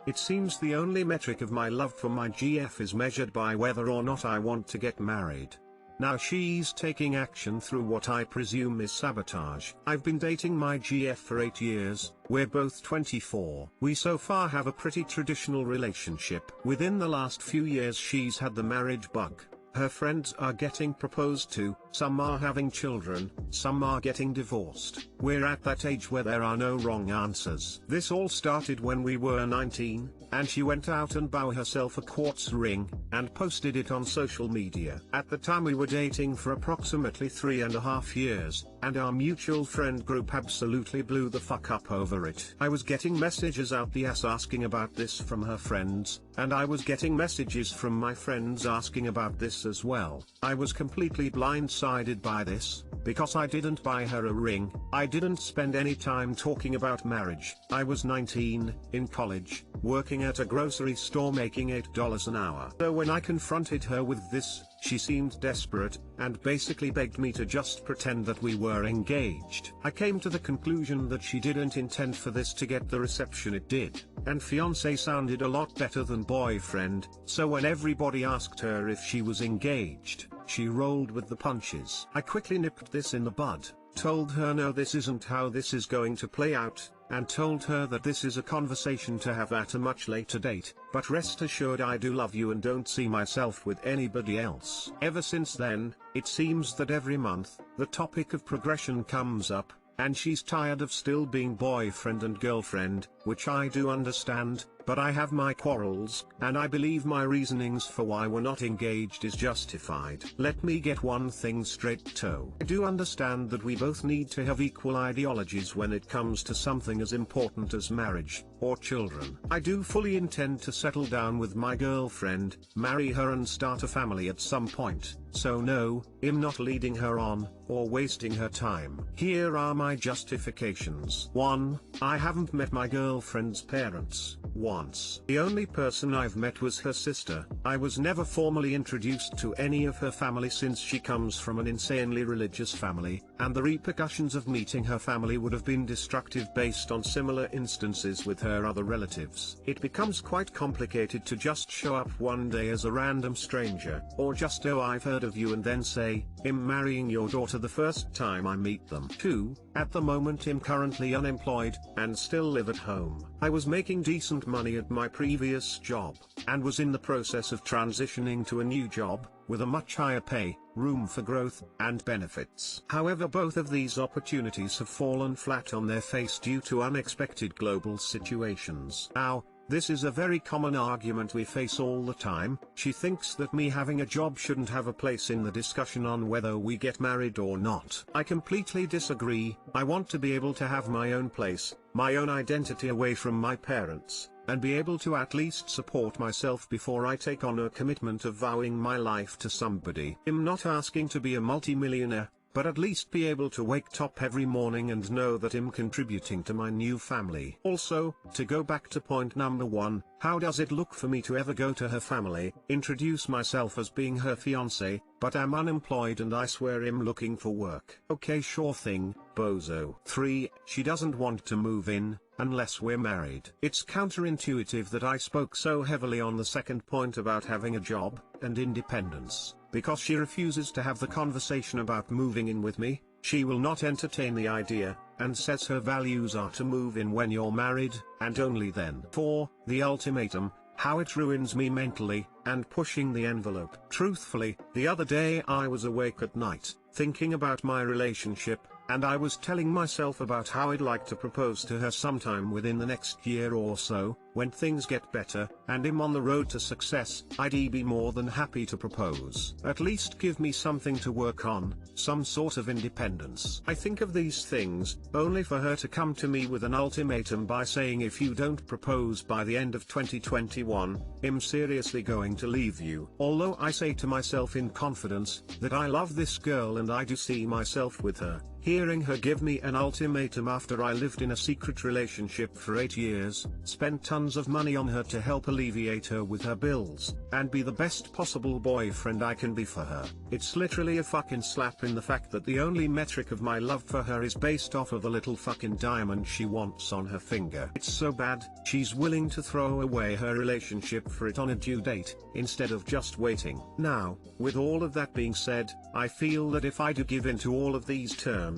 It seems the only metric of my love for my GF is measured by whether or not I want to get married. Now she's taking action through what I presume is sabotage. I've been dating my GF for 8 years, we're both 24. We so far have a pretty traditional relationship. Within the last few years she's had the marriage bug. Her friends are getting proposed to, some are having children, some are getting divorced. We're at that age where there are no wrong answers. This all started when we were 19, and she went out and bought herself a quartz ring, and posted it on social media. At the time we were dating for approximately 3.5 years, and our mutual friend group absolutely blew the fuck up over it. I was getting messages out the ass asking about this from her friends, and I was getting messages from my friends asking about this as well. I was completely blindsided by this, because I didn't buy her a ring, I didn't spend any time talking about marriage. I was 19, in college, working at a grocery store making $8 an hour. So when I confronted her with this, she seemed desperate, and basically begged me to just pretend that we were engaged. I came to the conclusion that she didn't intend for this to get the reception it did, and fiancé sounded a lot better than boyfriend, so when everybody asked her if she was engaged, she rolled with the punches. I quickly nipped this in the bud, told her no, this isn't how this is going to play out, and told her that this is a conversation to have at a much later date, but rest assured I do love you and don't see myself with anybody else. Ever since then, it seems that every month, the topic of progression comes up, and she's tired of still being boyfriend and girlfriend, which I do understand, but I have my quarrels, and I believe my reasonings for why we're not engaged is justified. Let me get one thing straight though. I do understand that we both need to have equal ideologies when it comes to something as important as marriage, or children. I do fully intend to settle down with my girlfriend, marry her and start a family at some point, so no, I'm not leading her on, or wasting her time. Here are my justifications. 1. I haven't met my girlfriend's parents once. The only person I've met was her sister. I was never formally introduced to any of her family since she comes from an insanely religious family, and the repercussions of meeting her family would have been destructive based on similar instances with her other relatives. It becomes quite complicated to just show up one day as a random stranger, or just "oh, I've heard of you," and then say, "I'm marrying your daughter" the first time I meet them. 2. At the moment I'm currently unemployed, and still live at home. I was making decent money at my previous job, and was in the process of transitioning to a new job, with a much higher pay, room for growth, and benefits. However, both of these opportunities have fallen flat on their face due to unexpected global situations. Now, this is a very common argument we face all the time. She thinks that me having a job shouldn't have a place in the discussion on whether we get married or not. I completely disagree. I want to be able to have my own place, my own identity away from my parents, and be able to at least support myself before I take on a commitment of vowing my life to somebody. I'm not asking to be a multimillionaire, but at least be able to wake up every morning and know that I'm contributing to my new family. Also, to go back to point number 1, how does it look for me to ever go to her family, introduce myself as being her fiancé, but I'm unemployed and I swear I'm looking for work? Okay, sure thing, bozo. 3. She doesn't want to move in, unless we're married. It's counterintuitive that I spoke so heavily on the second point about having a job, and independence, because she refuses to have the conversation about moving in with me. She will not entertain the idea, and says her values are to move in when you're married, and only then. 4. The ultimatum, how it ruins me mentally, and pushing the envelope. Truthfully, the other day I was awake at night, thinking about my relationship, and I was telling myself about how I'd like to propose to her sometime within the next year or so, when things get better, and I'm on the road to success. I'd be more than happy to propose. At least give me something to work on, some sort of independence. I think of these things, only for her to come to me with an ultimatum by saying, if you don't propose by the end of 2021, I'm seriously going to leave you. Although I say to myself in confidence, that I love this girl and I do see myself with her, Hearing her give me an ultimatum after I lived in a secret relationship for 8 years, spent tons of money on her to help alleviate her with her bills, and be the best possible boyfriend I can be for her. It's literally a fucking slap in the fact that the only metric of my love for her is based off of a little fucking diamond she wants on her finger. It's so bad, she's willing to throw away her relationship for it on a due date, instead of just waiting. Now, with all of that being said, I feel that if I do give in to all of these terms,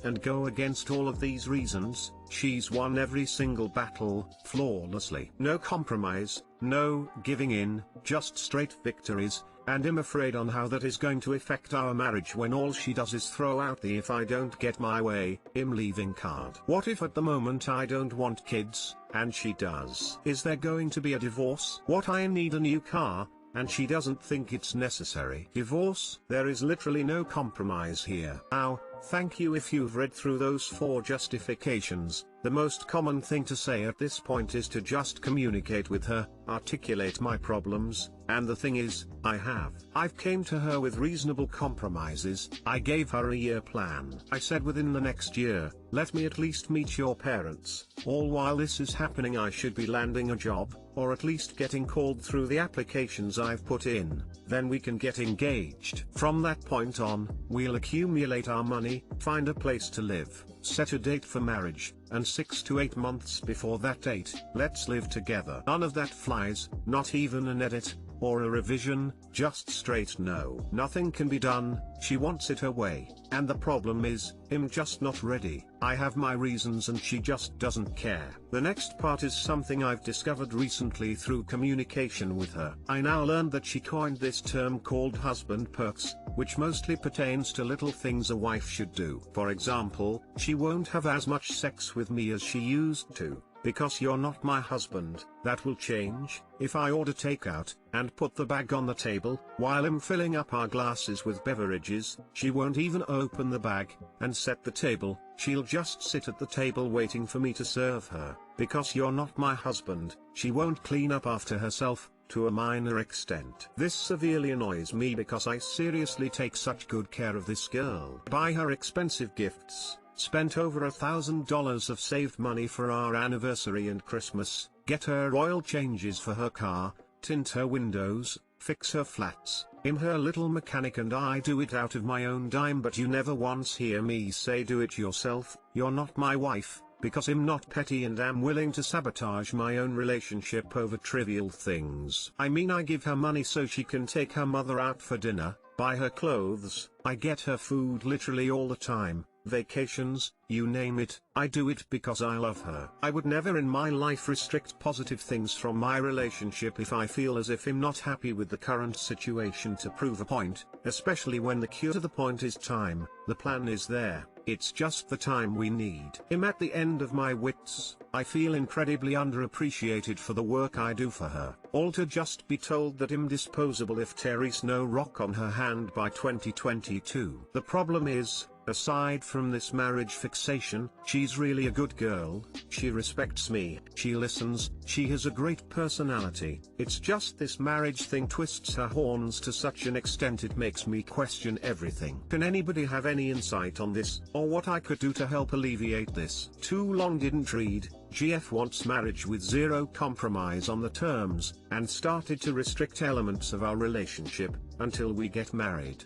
and go against all of these reasons, she's won every single battle, flawlessly. No compromise, no giving in, just straight victories, and I'm afraid on how that is going to affect our marriage when all she does is throw out the "if I don't get my way, I'm leaving" card. What if at the moment I don't want kids, and she does? Is there going to be a divorce? What, I need a new car, and she doesn't think it's necessary? Divorce? There is literally no compromise here. Now, thank you if you've read through those 4 justifications. The most common thing to say at this point is to just communicate with her, articulate my problems, and the thing is, I've came to her with reasonable compromises. I gave her a year plan. I said within the next year, let me at least meet your parents. All while this is happening I should be landing a job, or at least getting called through the applications I've put in. Then we can get engaged. From that point on, we'll accumulate our money, find a place to live, set a date for marriage, and 6 to 8 months before that date, let's live together. None of that flies, not even an edit, or a revision, just straight no. Nothing can be done, she wants it her way, and the problem is, I'm just not ready. I have my reasons and she just doesn't care. The next part is something I've discovered recently through communication with her. I now learned that she coined this term called husband perks, which mostly pertains to little things a wife should do. For example, she won't have as much sex with me as she used to, because you're not my husband. That will change. If I order takeout, and put the bag on the table, while I'm filling up our glasses with beverages, she won't even open the bag, and set the table. She'll just sit at the table waiting for me to serve her. Because you're not my husband, she won't clean up after herself, to a minor extent. This severely annoys me because I seriously take such good care of this girl. Buy her expensive gifts, spent over $1,000 of saved money for our anniversary and Christmas, get her oil changes for her car, tint her windows, fix her flats. I'm her little mechanic and I do it out of my own dime, but you never once hear me say do it yourself. You're not my wife, because I'm not petty and am willing to sabotage my own relationship over trivial things. I mean, I give her money so she can take her mother out for dinner, buy her clothes, I get her food literally all the time, vacations, you name it. I do it because I love her. I would never in my life restrict positive things from my relationship if I feel as if I'm not happy with the current situation to prove a point, especially when the cure to the point is time. The plan is there, it's just the time we need. I'm at the end of my wits. I feel incredibly underappreciated for the work I do for her, all to just be told that I'm disposable if Terry's no rock on her hand by 2022. The problem is, aside from this marriage fixation, she's really a good girl, she respects me, she listens, she has a great personality. It's just this marriage thing twists her horns to such an extent it makes me question everything. Can anybody have any insight on this, or what I could do to help alleviate this? Too long didn't read. GF wants marriage with zero compromise on the terms, and started to restrict elements of our relationship, until we get married.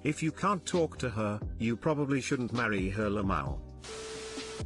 If you can't talk to her, you probably shouldn't marry her, Lamau.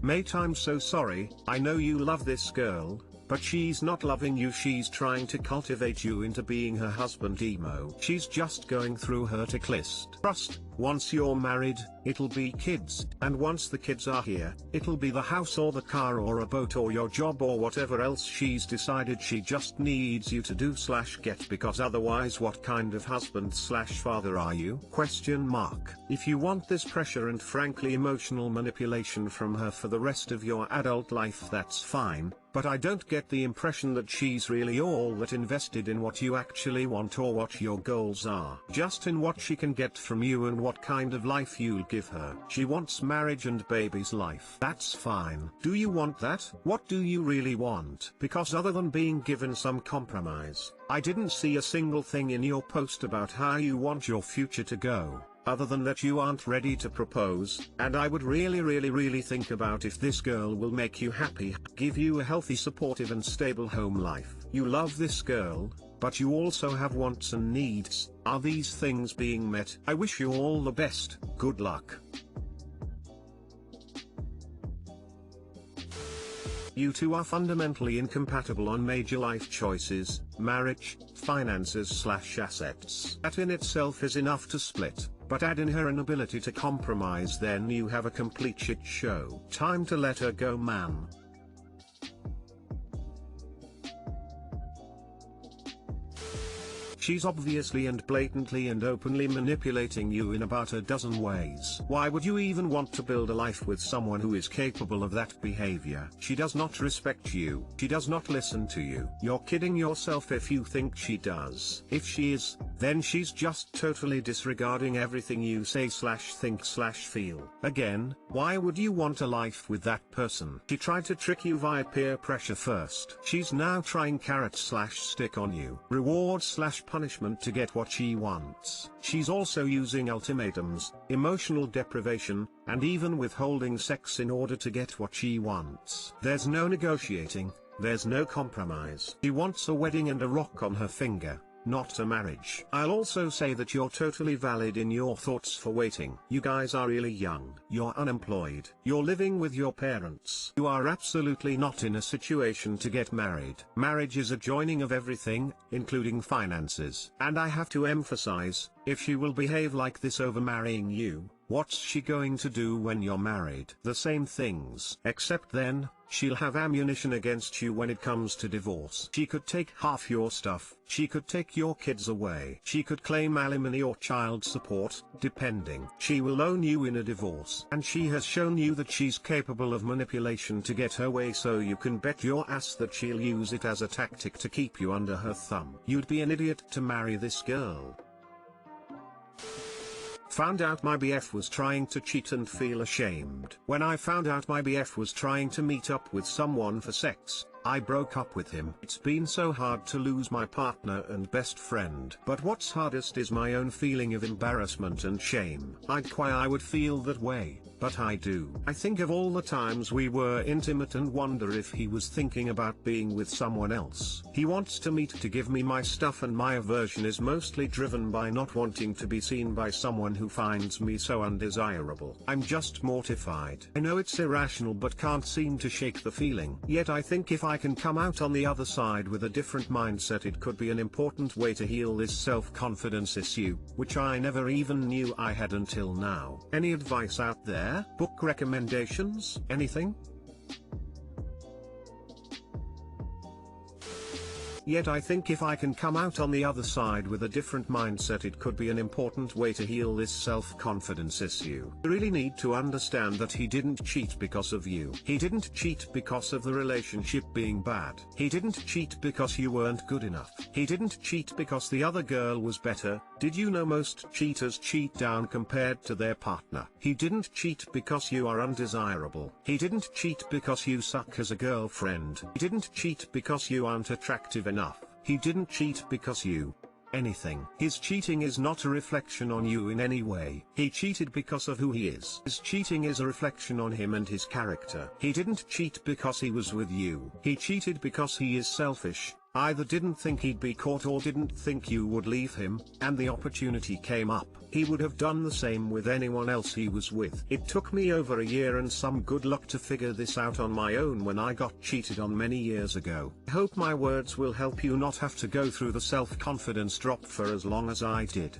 Mate, I'm so sorry. I know you love this girl, but she's not loving you. She's trying to cultivate you into being her husband emo. She's just going through her tick list. Trust, once you're married, it'll be kids, and once the kids are here, it'll be the house or the car or a boat or your job or whatever else she's decided she just needs you to do / get, because otherwise what kind of husband / father are you? Question mark. If you want this pressure and frankly emotional manipulation from her for the rest of your adult life, that's fine, but I don't get the impression that she's really all that invested in what you actually want or what your goals are. Just in what she can get from you and what kind of life you'll give her. She wants marriage and baby's life. That's fine. Do you want that? What do you really want? Because other than being given some compromise, I didn't see a single thing in your post about how you want your future to go. other than that you aren't ready to propose, and I would really think about if this girl will make you happy, give you a healthy, supportive and stable home life. You love this girl, but you also have wants and needs. Are these things being met? I wish you all the best. Good luck. You two are fundamentally incompatible on major life choices, marriage, finances/assets. That in itself is enough to split, but add in her inability to compromise, then you have a complete shit show. Time to let her go, man. She's obviously and blatantly and openly manipulating you in about a dozen ways. Why would you even want to build a life with someone who is capable of that behavior? She does not respect you. She does not listen to you. You're kidding yourself if you think she does. If she is, then she's just totally disregarding everything you say/think/feel. Again, why would you want a life with that person? She tried to trick you via peer pressure first. She's now trying carrot/stick on you. Reward/punishment to get what she wants. She's also using ultimatums, emotional deprivation, and even withholding sex in order to get what she wants. There's no negotiating, there's no compromise. She wants a wedding and a rock on her finger, not a marriage. I'll also say that you're totally valid in your thoughts for waiting. You guys are really young. You're unemployed. You're living with your parents. You are absolutely not in a situation to get married. Marriage is a joining of everything, including finances. And I have to emphasize, if she will behave like this over marrying you, what's she going to do when you're married? The same things. Except then, she'll have ammunition against you when it comes to divorce. She could take half your stuff. She could take your kids away. She could claim alimony or child support, depending. She will own you in a divorce. And she has shown you that she's capable of manipulation to get her way, so you can bet your ass that she'll use it as a tactic to keep you under her thumb. You'd be an idiot to marry this girl. Found out my BF was trying to cheat and feel ashamed. When I found out my BF was trying to meet up with someone for sex, I broke up with him. It's been so hard to lose my partner and best friend. But what's hardest is my own feeling of embarrassment and shame. I'd cry I would feel that way, but I do. I think of all the times we were intimate and wonder if he was thinking about being with someone else. He wants to meet to give me my stuff, and my aversion is mostly driven by not wanting to be seen by someone who finds me so undesirable. I'm just mortified. I know it's irrational but can't seem to shake the feeling. Yet I think if I can come out on the other side with a different mindset, it could be an important way to heal this self-confidence issue, which I never even knew I had until now. Any advice out there? Book recommendations? Anything? Yet I think if I can come out on the other side with a different mindset, it could be an important way to heal this self-confidence issue. You really need to understand that he didn't cheat because of you. He didn't cheat because of the relationship being bad. He didn't cheat because you weren't good enough. He didn't cheat because the other girl was better. Did you know most cheaters cheat down compared to their partner? He didn't cheat because you are undesirable. He didn't cheat because you suck as a girlfriend. He didn't cheat because you aren't attractive enough. He didn't cheat because you anything. His cheating is not a reflection on you in any way. He cheated because of who he is. His cheating is a reflection on him and his character. He didn't cheat because he was with you. He cheated because he is selfish. Either didn't think he'd be caught or didn't think you would leave him, and the opportunity came up. He would have done the same with anyone else he was with. It took me over a year and some good luck to figure this out on my own when I got cheated on many years ago. I hope my words will help you not have to go through the self-confidence drop for as long as I did.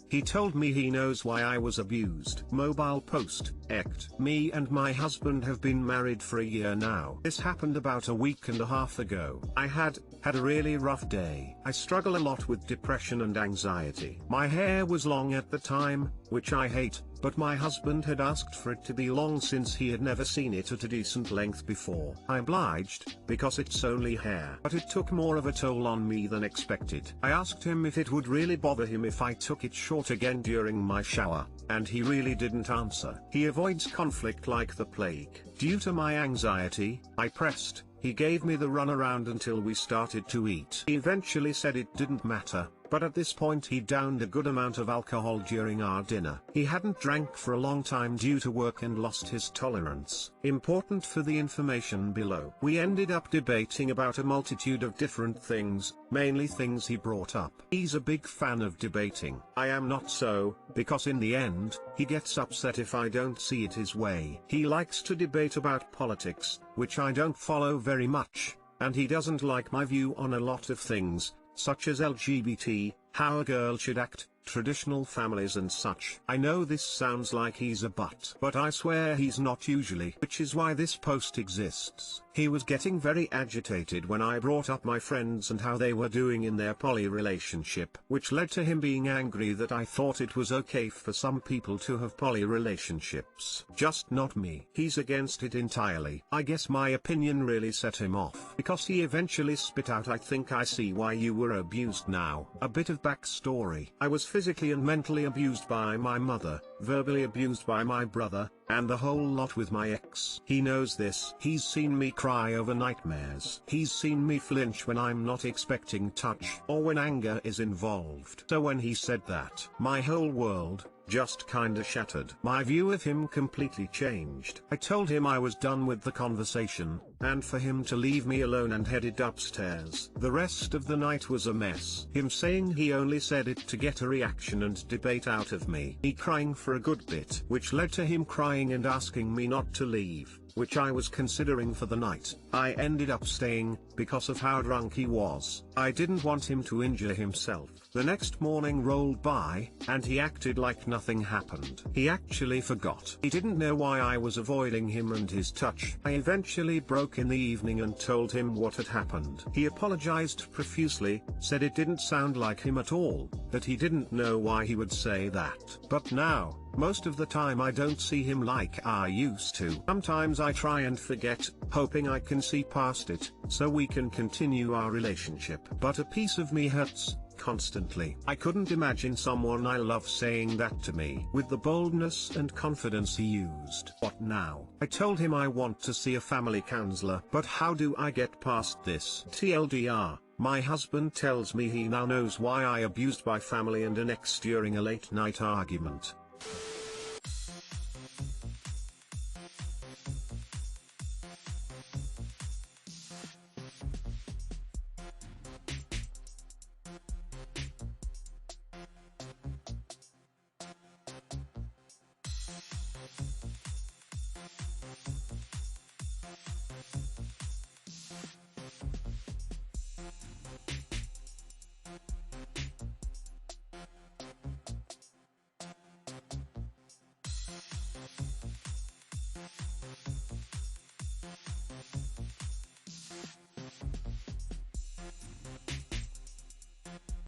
He told me he knows why I was abused. Mobile post, ect. Me and my husband have been married for a year now. This happened about a week and a half ago. I had a really rough day. I struggle a lot with depression and anxiety. My hair was long at the time, which I hate, but my husband had asked for it to be long since he had never seen it at a decent length before. I obliged, because it's only hair. But it took more of a toll on me than expected. I asked him if it would really bother him if I took it short again during my shower, and he really didn't answer. He avoids conflict like the plague. Due to my anxiety, I pressed. He gave me the runaround until we started to eat. He eventually said it didn't matter, but at this point he downed a good amount of alcohol during our dinner. He hadn't drank for a long time due to work and lost his tolerance. Important for the information below. We ended up debating about a multitude of different things, mainly things he brought up. He's a big fan of debating. I am not so, because in the end, he gets upset if I don't see it his way. He likes to debate about politics, which I don't follow very much, and he doesn't like my view on a lot of things, such as LGBT, how a girl should act, traditional families and such. I know this sounds like he's a butt, but I swear he's not usually, which is why this post exists. He was getting very agitated when I brought up my friends and how they were doing in their poly relationship, which led to him being angry that I thought it was okay for some people to have poly relationships, just not me. He's against it entirely. I guess my opinion really set him off, because he eventually spit out, "I think I see why you were abused now." A bit of backstory. I was physically and mentally abused by my mother, verbally abused by my brother, and the whole lot with my ex. He knows this. He's seen me cry over nightmares. He's seen me flinch when I'm not expecting touch, or when anger is involved. So when he said that, my whole world just kinda shattered. My view of him completely changed. I told him I was done with the conversation, and for him to leave me alone, and headed upstairs. The rest of the night was a mess. Him saying he only said it to get a reaction and debate out of me. Me crying for a good bit, which led to him crying and asking me not to leave, which I was considering for the night. I ended up staying, because of how drunk he was. I didn't want him to injure himself. The next morning rolled by, and he acted like nothing happened. He actually forgot. He didn't know why I was avoiding him and his touch. I eventually broke in the evening and told him what had happened. He apologized profusely, said it didn't sound like him at all, that he didn't know why he would say that. But now, most of the time I don't see him like I used to. Sometimes I try and forget, hoping I can see past it, so we can continue our relationship. But a piece of me hurts constantly. I couldn't imagine someone I love saying that to me with the boldness and confidence he used. What now? I told him I want to see a family counselor, but how do I get past this? TLDR, my husband tells me he now knows why I abused my family and an ex during a late night argument.